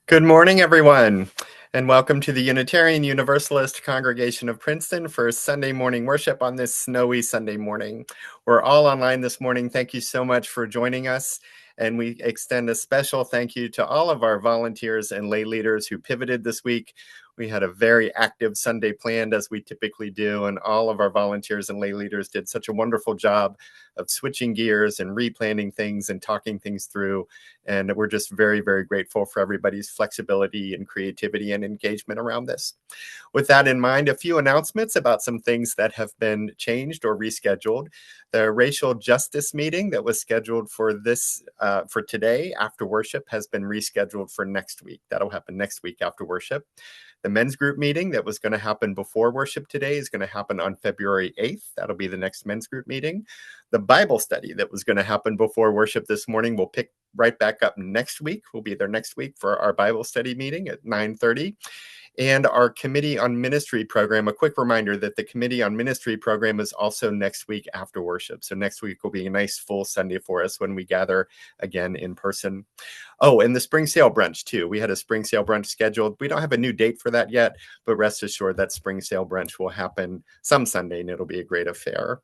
Good morning, everyone, and welcome to the Unitarian Universalist Congregation of Princeton for Sunday morning worship on this snowy Sunday morning. We're all online this morning. Thank you so much for joining us, and we extend a special thank you to all of our volunteers and lay leaders who pivoted this week. We had a very active Sunday planned, as we typically do, and all of our volunteers and lay leaders did such a wonderful job of switching gears and replanning things and talking things through. And we're just very, very grateful for everybody's flexibility and creativity and engagement around this. With that in mind, a few announcements about some things that have been changed or rescheduled. The racial justice meeting that was scheduled for today after worship has been rescheduled for next week. That'll happen next week after worship. The men's group meeting that was going to happen before worship today is going to happen on February 8th. That'll be the next men's group meeting. The Bible study that was going to happen before worship this morning will pick right back up next week. We'll be there next week for our Bible study meeting at 9:30. And our Committee on Ministry program, a quick reminder that the Committee on Ministry program is also next week after worship. So next week will be a nice full Sunday for us when we gather again in person. Oh, and the spring sale brunch too. We had a spring sale brunch scheduled. We don't have a new date for that yet, but rest assured that spring sale brunch will happen some Sunday and it'll be a great affair.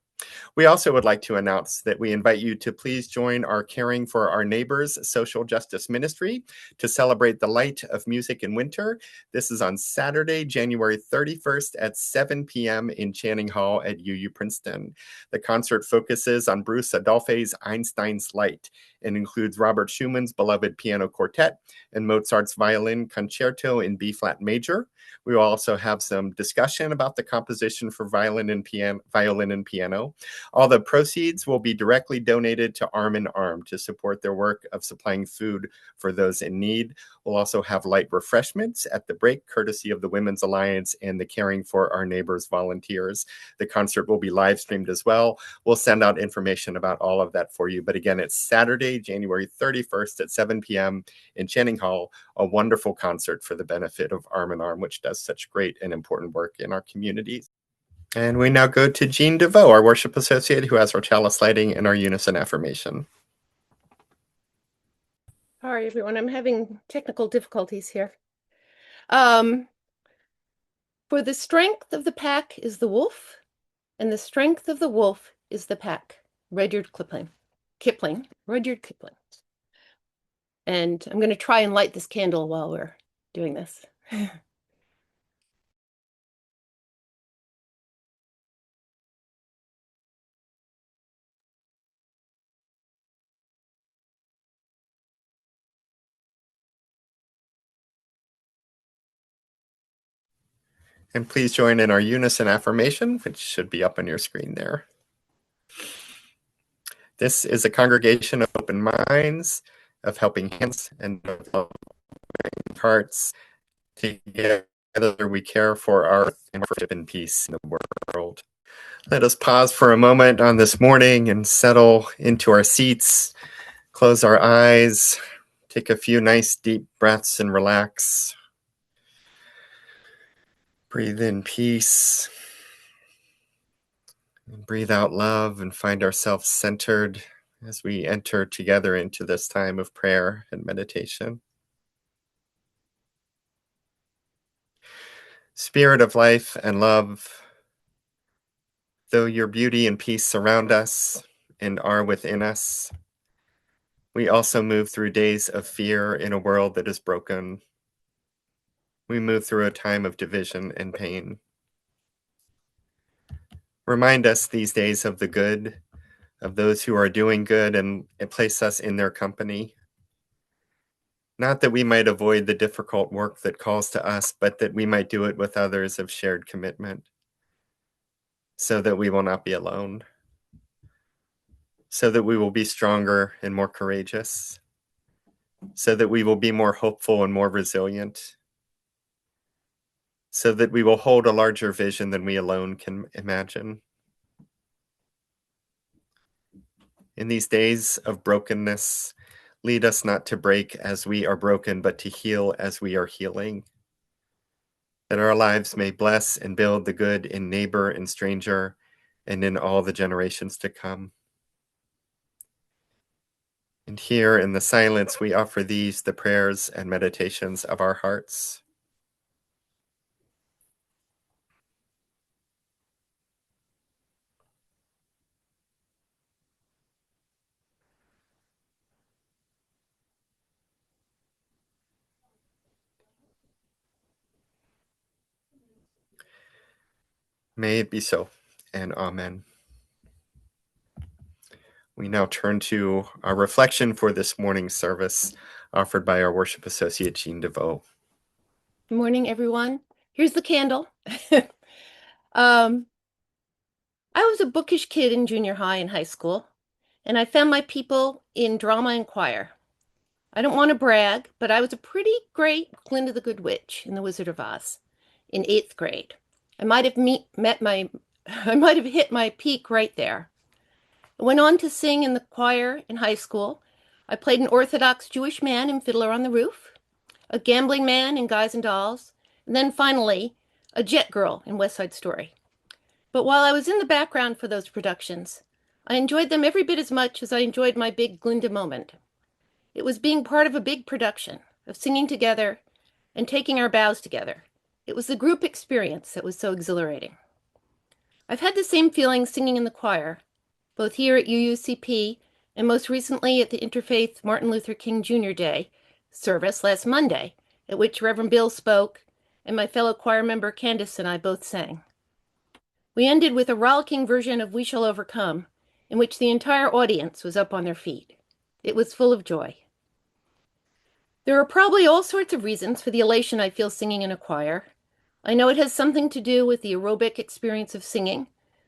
We also would like to announce that we invite you to please join our Caring for Our Neighbors social justice ministry to celebrate the light of music in winter. This is on Saturday, January 31st at 7 p.m. in Channing Hall at UU Princeton. The concert focuses on Bruce Adolphe's Einstein's Light and includes Robert Schumann's beloved piano quartet and Mozart's violin concerto in B-flat major. We will also have some discussion about the composition for violin and piano. All the proceeds will be directly donated to Arm in Arm to support their work of supplying food for those in need. We'll also have light refreshments at the break, courtesy of the Women's Alliance and the Caring for Our Neighbors volunteers. The concert will be live streamed as well. We'll send out information about all of that for you. But again, it's Saturday, January 31st at 7 p.m. in Channing Hall, a wonderful concert for the benefit of Arm in Arm, which does such great and important work in our communities. And we now go to Jean DeVoe, our worship associate, who has our chalice lighting and our unison affirmation. All right, everyone, I'm having technical difficulties here. For the strength of the pack is the wolf, and the strength of the wolf is the pack. Rudyard Kipling. And I'm going to try and light this candle while we're doing this. And please join in our unison affirmation, which should be up on your screen there. This is a congregation of open minds, of helping hands, and of loving hearts. Together we care for our earth and for and peace in the world. Let us pause for a moment on this morning and settle into our seats, close our eyes, take a few nice deep breaths and relax. Breathe in peace. And breathe out love and find ourselves centered as we enter together into this time of prayer and meditation. Spirit of life and love, though your beauty and peace surround us and are within us, we also move through days of fear in a world that is broken. We move through a time of division and pain. Remind us these days of the good, of those who are doing good, and place us in their company. Not that we might avoid the difficult work that calls to us, but that we might do it with others of shared commitment, so that we will not be alone, so that we will be stronger and more courageous, so that we will be more hopeful and more resilient, so that we will hold a larger vision than we alone can imagine. In these days of brokenness, lead us not to break as we are broken, but to heal as we are healing. That our lives may bless and build the good in neighbor and stranger and in all the generations to come. And here in the silence, we offer these, the prayers and meditations of our hearts. May it be so, and amen. We now turn to our reflection for this morning's service, offered by our worship associate, Jean DeVoe. Good morning, everyone. Here's the candle. I was a bookish kid in junior high and high school, and I found my people in drama and choir. I don't want to brag, but I was a pretty great Glinda the Good Witch in The Wizard of Oz in 8th grade. I might have hit my peak right there. I went on to sing in the choir in high school. I played an Orthodox Jewish man in Fiddler on the Roof, a gambling man in Guys and Dolls, and then finally, a jet girl in West Side Story. But while I was in the background for those productions, I enjoyed them every bit as much as I enjoyed my big Glinda moment. It was being part of a big production, of singing together and taking our bows together. It was the group experience that was so exhilarating. I've had the same feeling singing in the choir, both here at UUCP and most recently at the Interfaith Martin Luther King Jr. Day service last Monday, at which Reverend Bill spoke and my fellow choir member Candace and I both sang. We ended with a rollicking version of We Shall Overcome, in which the entire audience was up on their feet. It was full of joy. There are probably all sorts of reasons for the elation I feel singing in a choir. I know it has something to do with the aerobic experience of singing,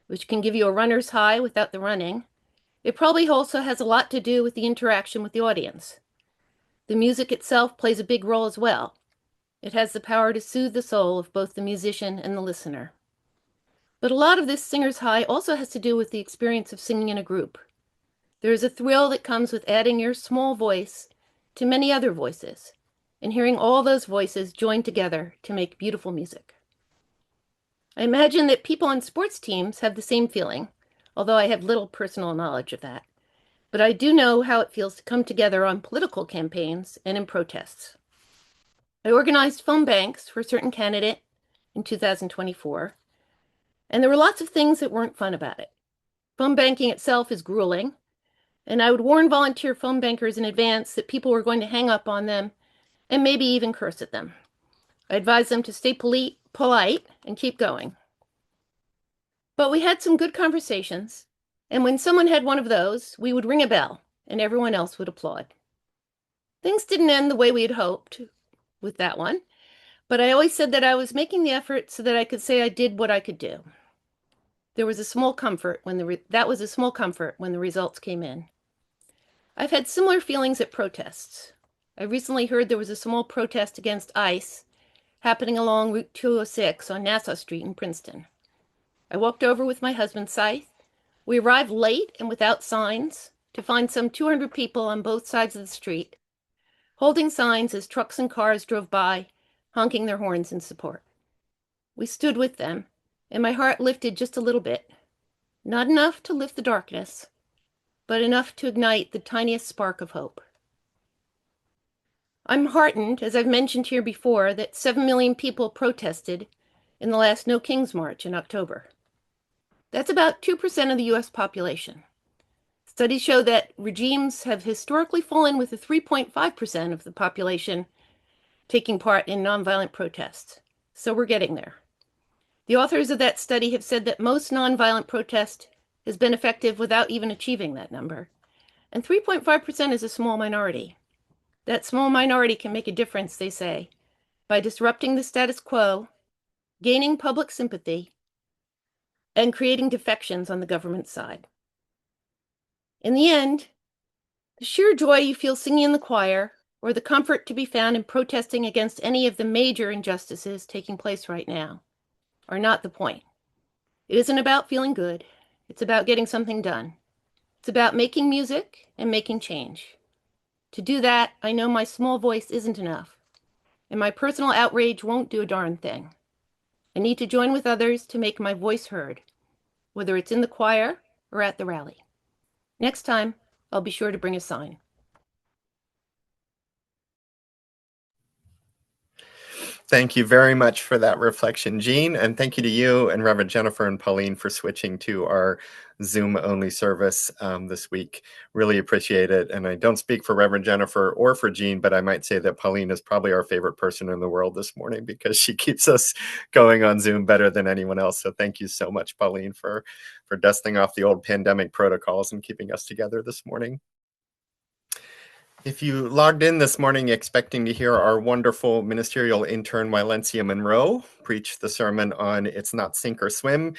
which can give you a runner's high without the running. It probably also has a lot to do with the interaction with the audience. The music itself plays a big role as well. It has the power to soothe the soul of both the musician and the listener. But a lot of this singer's high also has to do with the experience of singing in a group. There is a thrill that comes with adding your small voice to many other voices and hearing all those voices join together to make beautiful music. I imagine that people on sports teams have the same feeling, although I have little personal knowledge of that. But I do know how it feels to come together on political campaigns and in protests. I organized phone banks for a certain candidate in 2024, and there were lots of things that weren't fun about it. Phone banking itself is grueling, and I would warn volunteer phone bankers in advance that people were going to hang up on them and maybe even curse at them. I advised them to stay polite and keep going. But we had some good conversations, and when someone had one of those, we would ring a bell, and everyone else would applaud. Things didn't end the way we had hoped with that one, but I always said that I was making the effort so that I could say I did what I could do. That was a small comfort when the results came in. I've had similar feelings at protests. I recently heard there was a small protest against ICE happening along Route 206 on Nassau Street in Princeton. I walked over with my husband, Scythe. We arrived late and without signs to find some 200 people on both sides of the street, holding signs as trucks and cars drove by, honking their horns in support. We stood with them, and my heart lifted just a little bit. Not enough to lift the darkness, but enough to ignite the tiniest spark of hope. I'm heartened, as I've mentioned here before, that 7 million people protested in the last No Kings March in October. That's about 2% of the U.S. population. Studies show that regimes have historically fallen with the 3.5% of the population taking part in nonviolent protests. So we're getting there. The authors of that study have said that most nonviolent protest has been effective without even achieving that number. And 3.5% is a small minority. That small minority can make a difference, they say, by disrupting the status quo, gaining public sympathy, and creating defections on the government side. In the end, the sheer joy you feel singing in the choir, or the comfort to be found in protesting against any of the major injustices taking place right now, are not the point. It isn't about feeling good. It's about getting something done. It's about making music and making change. To do that, I know my small voice isn't enough, and my personal outrage won't do a darn thing. I need to join with others to make my voice heard, whether it's in the choir or at the rally. Next time, I'll be sure to bring a sign. Thank you very much for that reflection, Jean, and thank you to you and Reverend Jennifer and Pauline for switching to our Zoom-only service this week. Really appreciate it, and I don't speak for Reverend Jennifer or for Jean, but I might say that Pauline is probably our favorite person in the world this morning because she keeps us going on Zoom better than anyone else. So thank you so much, Pauline, for dusting off the old pandemic protocols and keeping us together this morning. If you logged in this morning expecting to hear our wonderful ministerial intern Wylencia Monroe preach the sermon on It's Not Sink or Swim,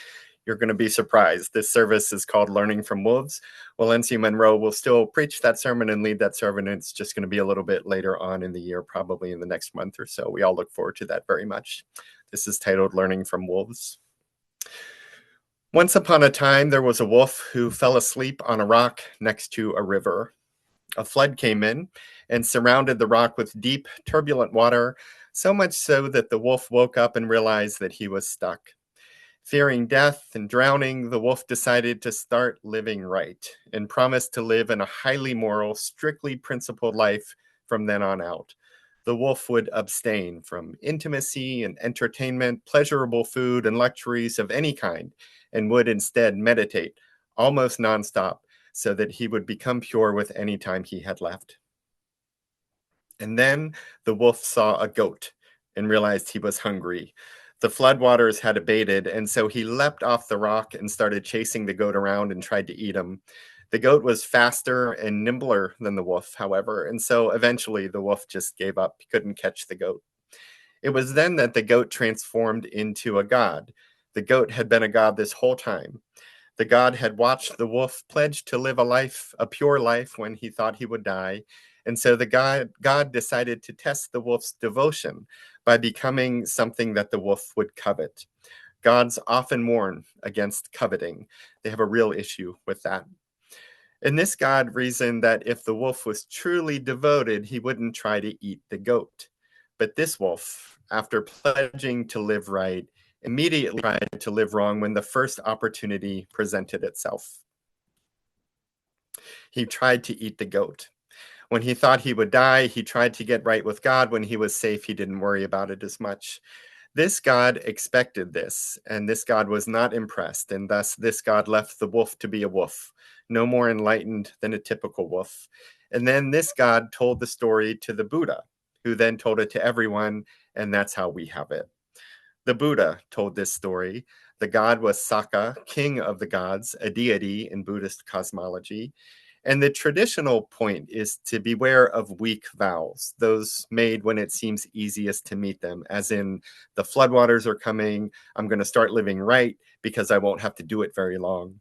you're going to be surprised. This service is called Learning from Wolves. Wylencia Monroe will still preach that sermon and lead that sermon. It's just going to be a little bit later on in the year, probably in the next month or so. We all look forward to that very much. This is titled Learning from Wolves. Once upon a time, there was a wolf who fell asleep on a rock next to a river. A flood came in and surrounded the rock with deep, turbulent water, so much so that the wolf woke up and realized that he was stuck. Fearing death and drowning, the wolf decided to start living right and promised to live in a highly moral, strictly principled life from then on out. The wolf would abstain from intimacy and entertainment, pleasurable food, and luxuries of any kind, and would instead meditate almost nonstop, so that he would become pure with any time he had left. And then the wolf saw a goat and realized he was hungry. The floodwaters had abated, and so he leapt off the rock and started chasing the goat around and tried to eat him. The goat was faster and nimbler than the wolf, however, and so eventually the wolf just gave up. He couldn't catch the goat. It was then that the goat transformed into a god. The goat had been a god this whole time. The god had watched the wolf pledge to live a pure life when he thought he would die. And so the god decided to test the wolf's devotion by becoming something that the wolf would covet. Gods often warn against coveting. They have a real issue with that. And this god reasoned that if the wolf was truly devoted, he wouldn't try to eat the goat. But this wolf, after pledging to live right, immediately tried to live wrong when the first opportunity presented itself. He tried to eat the goat. When he thought he would die, he tried to get right with God. When he was safe, he didn't worry about it as much. This God expected this, and this God was not impressed, and thus this God left the wolf to be a wolf, no more enlightened than a typical wolf. And then this God told the story to the Buddha, who then told it to everyone, and that's how we have it. The Buddha told this story. The god was Saka, king of the gods, a deity in Buddhist cosmology. And the traditional point is to beware of weak vows, those made when it seems easiest to meet them, as in the floodwaters are coming, I'm going to start living right because I won't have to do it very long.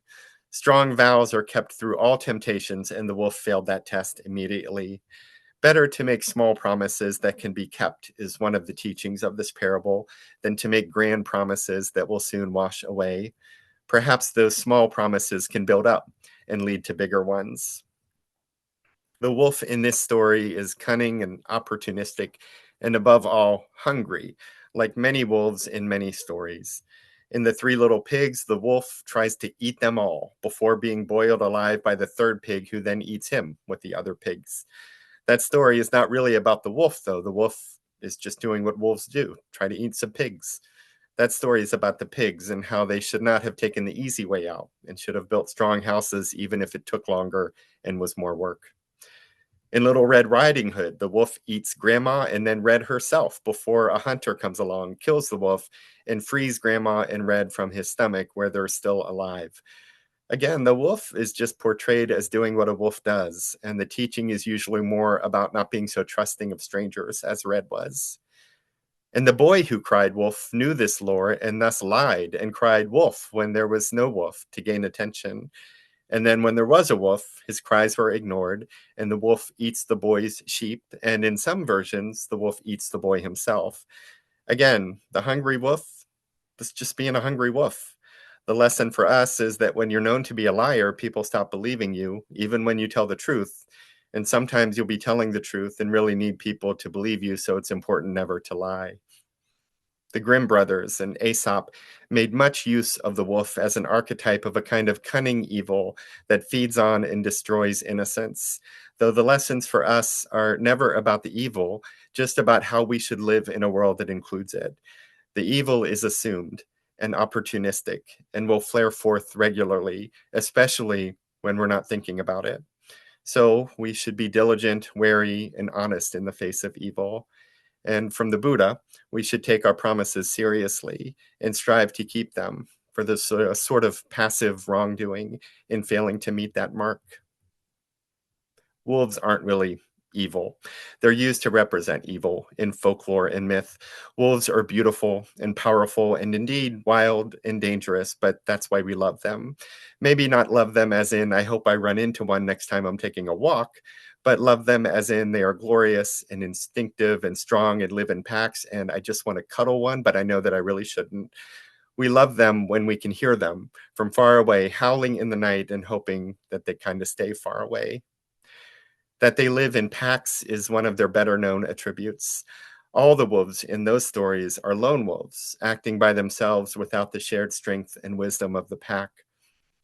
Strong vows are kept through all temptations, and the wolf failed that test immediately. Better to make small promises that can be kept is one of the teachings of this parable than to make grand promises that will soon wash away. Perhaps those small promises can build up and lead to bigger ones. The wolf in this story is cunning and opportunistic, and above all, hungry, like many wolves in many stories. In The Three Little Pigs, the wolf tries to eat them all before being boiled alive by the third pig, who then eats him with the other pigs. That story is not really about the wolf, though. The wolf is just doing what wolves do, try to eat some pigs. That story is about the pigs and how they should not have taken the easy way out and should have built strong houses even if it took longer and was more work. In Little Red Riding Hood, the wolf eats Grandma and then Red herself before a hunter comes along, kills the wolf, and frees Grandma and Red from his stomach where they're still alive. Again, the wolf is just portrayed as doing what a wolf does, and the teaching is usually more about not being so trusting of strangers as Red was. And the boy who cried wolf knew this lore and thus lied and cried wolf when there was no wolf to gain attention. And then when there was a wolf, his cries were ignored, and the wolf eats the boy's sheep, and in some versions, the wolf eats the boy himself. Again, the hungry wolf was just being a hungry wolf. The lesson for us is that when you're known to be a liar, people stop believing you, even when you tell the truth. And sometimes you'll be telling the truth and really need people to believe you, so it's important never to lie. The Grimm brothers and Aesop made much use of the wolf as an archetype of a kind of cunning evil that feeds on and destroys innocence. though the lessons for us are never about the evil, just about how we should live in a world that includes it. The evil is assumed and opportunistic and will flare forth regularly, especially when we're not thinking about it. So we should be diligent, wary, and honest in the face of evil. And from the Buddha, we should take our promises seriously and strive to keep them for the sort of passive wrongdoing in failing to meet that mark. Wolves aren't really evil. They're used to represent evil in folklore and myth. Wolves are beautiful and powerful and indeed wild and dangerous, but that's why we love them. Maybe not love them as in, I hope I run into one next time I'm taking a walk, but love them as in they are glorious and instinctive and strong and live in packs, and I just want to cuddle one, but I know that I really shouldn't. We love them when we can hear them from far away, howling in the night and hoping that they kind of stay far away. That they live in packs is one of their better known attributes. All the wolves in those stories are lone wolves, acting by themselves without the shared strength and wisdom of the pack.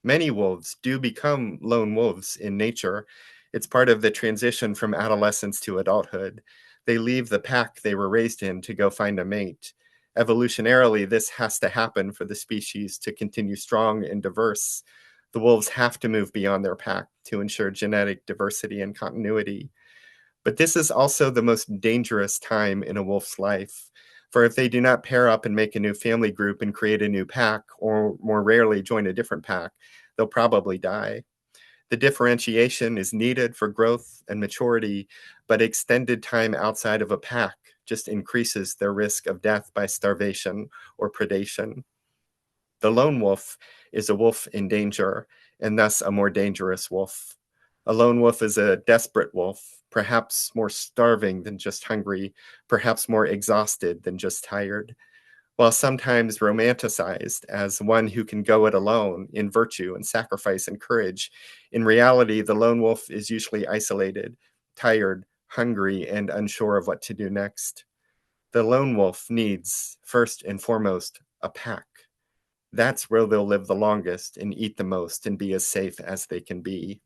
Many wolves do become lone wolves in nature. It's part of the transition from adolescence to adulthood. They leave the pack they were raised in to go find a mate. Evolutionarily, this has to happen for the species to continue strong and diverse. The wolves have to move beyond their pack to ensure genetic diversity and continuity. But this is also the most dangerous time in a wolf's life. For if they do not pair up and make a new family group and create a new pack, or more rarely join a different pack, they'll probably die. The differentiation is needed for growth and maturity, but extended time outside of a pack just increases their risk of death by starvation or predation. The lone wolf is a wolf in danger, and thus a more dangerous wolf. A lone wolf is a desperate wolf, perhaps more starving than just hungry, perhaps more exhausted than just tired. While sometimes romanticized as one who can go it alone in virtue and sacrifice and courage, in reality, the lone wolf is usually isolated, tired, hungry, and unsure of what to do next. The lone wolf needs, first and foremost, a pack. That's where they'll live the longest and eat the most and be as safe as they can be.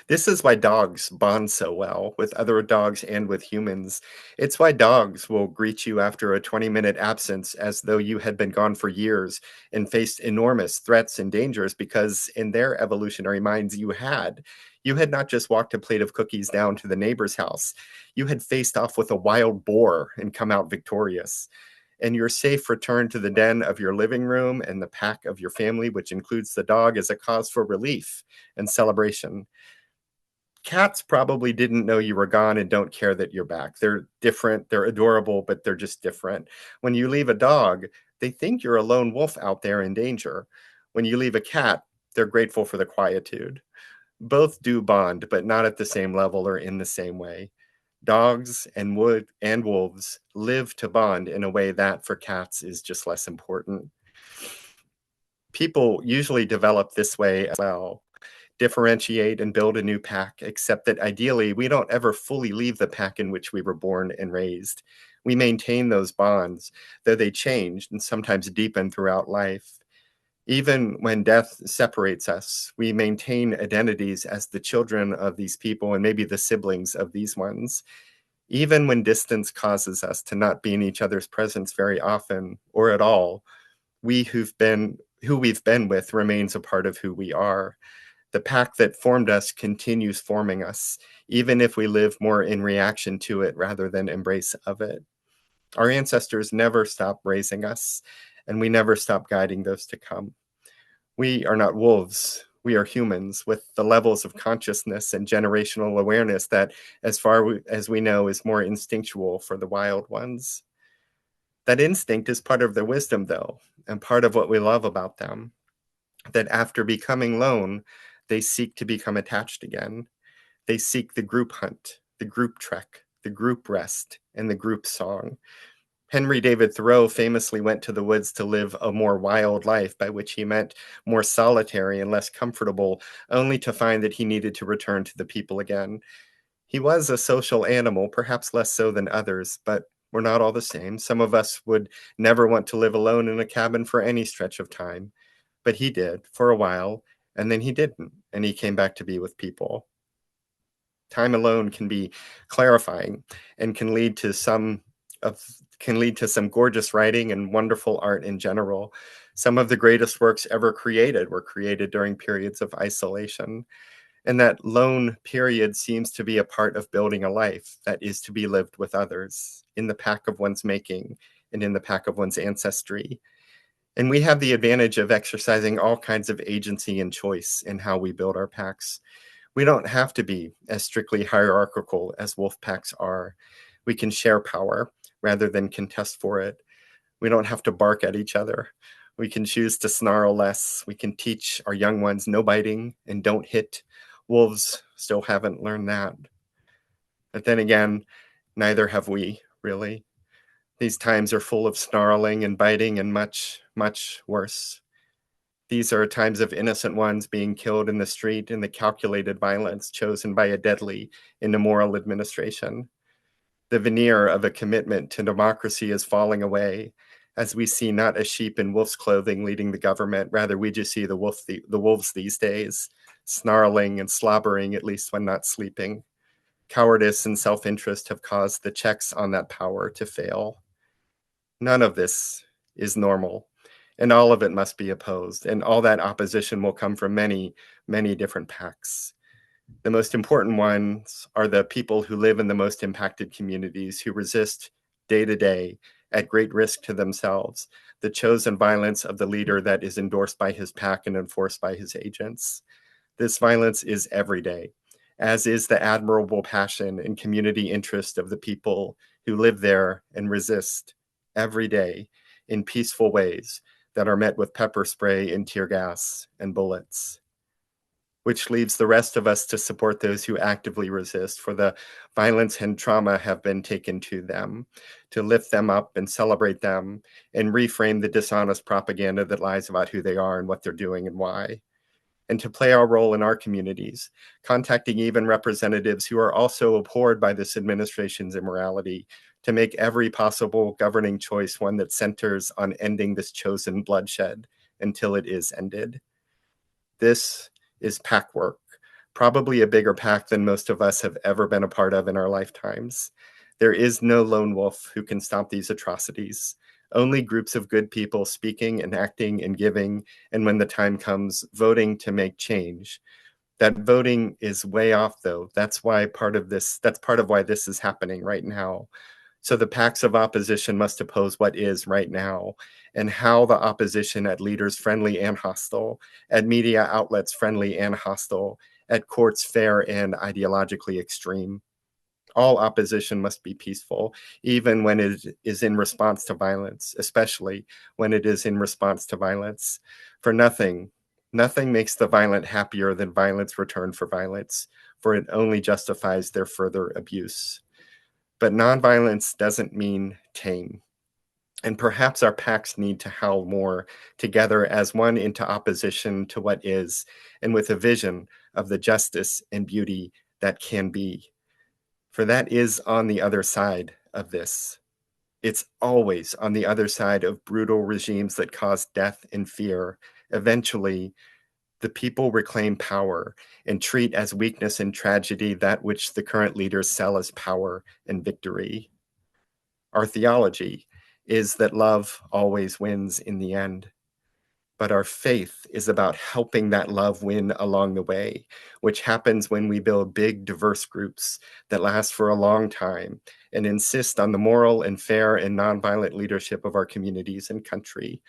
This is why dogs bond so well with other dogs and with humans. It's why dogs will greet you after a 20-minute absence as though you had been gone for years and faced enormous threats and dangers because in their evolutionary minds you had. You had not just walked a plate of cookies down to the neighbor's house. You had faced off with a wild boar and come out victorious. And your safe return to the den of your living room and the pack of your family, which includes the dog, is a cause for relief and celebration. Cats probably didn't know you were gone and don't care that you're back. They're different, they're adorable, but they're just different. When you leave a dog, they think you're a lone wolf out there in danger. When you leave a cat, they're grateful for the quietude. Both do bond, but not at the same level or in the same way. Dogs and wolves live to bond in a way that for cats is just less important. People usually develop this way as well. Differentiate and build a new pack, except that ideally we don't ever fully leave the pack in which we were born and raised. We maintain those bonds, though they change and sometimes deepen throughout life. Even when death separates us, we maintain identities as the children of these people and maybe the siblings of these ones. Even when distance causes us to not be in each other's presence very often or at all, who we've been with remains a part of who we are. The pack that formed us continues forming us, even if we live more in reaction to it rather than embrace of it. Our ancestors never stop raising us, and we never stop guiding those to come. We are not wolves. We are humans with the levels of consciousness and generational awareness that, as far as we know, is more instinctual for the wild ones. That instinct is part of their wisdom, though, and part of what we love about them. That after becoming lone, they seek to become attached again. They seek the group hunt, the group trek, the group rest, and the group song. Henry David Thoreau famously went to the woods to live a more wild life, by which he meant more solitary and less comfortable, only to find that he needed to return to the people again. He was a social animal, perhaps less so than others, but we're not all the same. Some of us would never want to live alone in a cabin for any stretch of time, but he did for a while, and then he didn't, and he came back to be with people. Time alone can be clarifying and can lead to some gorgeous writing and wonderful art in general. Some of the greatest works ever created were created during periods of isolation. And that lone period seems to be a part of building a life that is to be lived with others, in the pack of one's making and in the pack of one's ancestry. And we have the advantage of exercising all kinds of agency and choice in how we build our packs. We don't have to be as strictly hierarchical as wolf packs are. We can share power rather than contest for it. We don't have to bark at each other. We can choose to snarl less. We can teach our young ones no biting and don't hit. Wolves still haven't learned that. But then again, neither have we, really. These times are full of snarling and biting and much, much worse. These are times of innocent ones being killed in the street in the calculated violence chosen by a deadly and immoral administration. The veneer of a commitment to democracy is falling away as we see not a sheep in wolf's clothing leading the government. Rather, we just see the wolves these days, snarling and slobbering, at least when not sleeping. Cowardice and self-interest have caused the checks on that power to fail. None of this is normal, and all of it must be opposed, and all that opposition will come from many, many different packs. The most important ones are the people who live in the most impacted communities, who resist day to day at great risk to themselves the chosen violence of the leader that is endorsed by his pack and enforced by his agents. This violence is every day, as is the admirable passion and community interest of the people who live there and resist every day in peaceful ways that are met with pepper spray and tear gas and bullets. Which leaves the rest of us to support those who actively resist, for the violence and trauma have been taken to them, to lift them up and celebrate them and reframe the dishonest propaganda that lies about who they are and what they're doing and why. And to play our role in our communities, contacting even representatives who are also abhorred by this administration's immorality, to make every possible governing choice one that centers on ending this chosen bloodshed until it is ended. This is pack work, probably a bigger pack than most of us have ever been a part of in our lifetimes. There is no lone wolf who can stop these atrocities. Only groups of good people speaking and acting and giving, and when the time comes, voting to make change. That voting is way off, though. That's part of why this is happening right now. So the packs of opposition must oppose what is right now, and how the opposition at leaders friendly and hostile, at media outlets friendly and hostile, at courts fair and ideologically extreme. All opposition must be peaceful, even when it is in response to violence, especially when it is in response to violence. For nothing makes the violent happier than violence returned for violence, for it only justifies their further abuse. But nonviolence doesn't mean tame. And perhaps our packs need to howl more together as one into opposition to what is, and with a vision of the justice and beauty that can be. For that is on the other side of this. It's always on the other side of brutal regimes that cause death and fear. Eventually, the people reclaim power and treat as weakness and tragedy that which the current leaders sell as power and victory. Our theology is that love always wins in the end. But our faith is about helping that love win along the way, which happens when we build big, diverse groups that last for a long time and insist on the moral and fair and nonviolent leadership of our communities and country.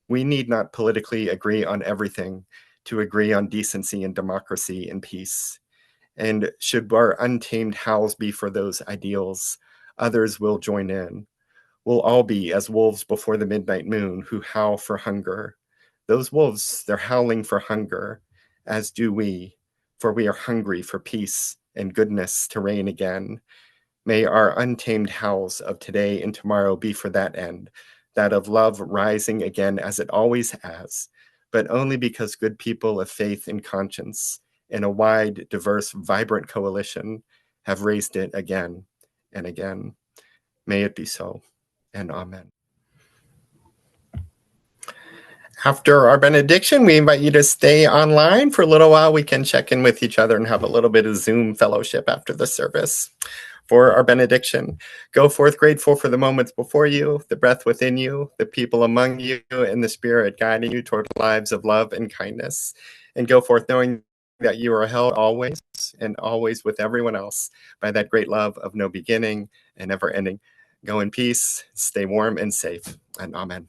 We need not politically agree on everything to agree on decency and democracy and peace. And should our untamed howls be for those ideals, others will join in. We'll all be as wolves before the midnight moon who howl for hunger. Those wolves, they're howling for hunger, as do we, for we are hungry for peace and goodness to reign again. May our untamed howls of today and tomorrow be for that end, that of love rising again as it always has, but only because good people of faith and conscience in a wide, diverse, vibrant coalition have raised it again and again. May it be so, and amen. After our benediction, we invite you to stay online for a little while. We can check in with each other and have a little bit of Zoom fellowship after the service. For our benediction, go forth grateful for the moments before you, the breath within you, the people among you, and the Spirit guiding you toward lives of love and kindness. And go forth knowing that you are held always and always with everyone else by that great love of no beginning and never ending. Go in peace, stay warm and safe, and amen.